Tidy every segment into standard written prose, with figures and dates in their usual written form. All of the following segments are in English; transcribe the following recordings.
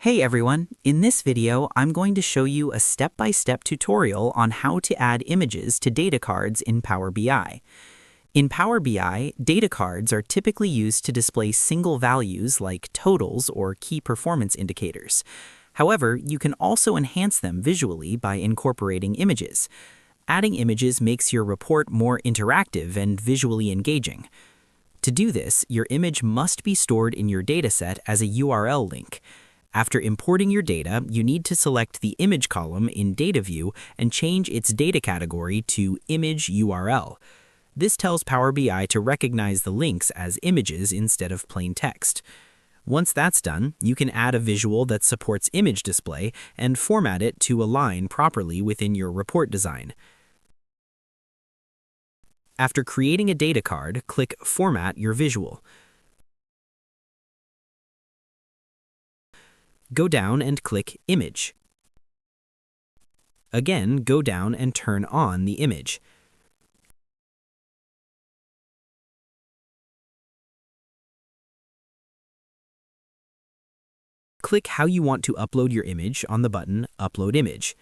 Hey everyone, in this video I'm going to show you a step-by-step tutorial on how to add images to data cards in Power BI. In Power BI, data cards are typically used to display single values like totals or key performance indicators. However, you can also enhance them visually by incorporating images. Adding images makes your report more interactive and visually engaging. To do this, your image must be stored in your dataset as a URL link. After importing your data, you need to select the image column in Data View and change its data category to Image URL. This tells Power BI to recognize the links as images instead of plain text. Once that's done, you can add a visual that supports image display and format it to align properly within your report design. After creating a data card, click Format Your Visual. Go down and click Image. Again, go down and turn on the image. Click how you want to upload your image on the button Upload Image.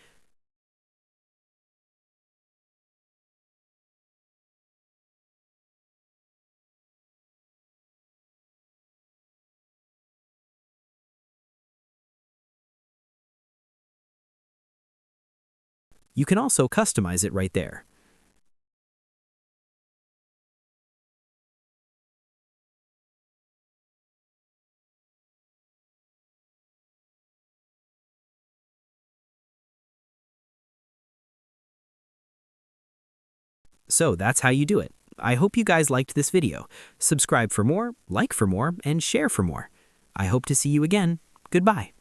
You can also customize it right there. So that's how you do it. I hope you guys liked this video. Subscribe for more, like for more, and share for more. I hope to see you again. Goodbye.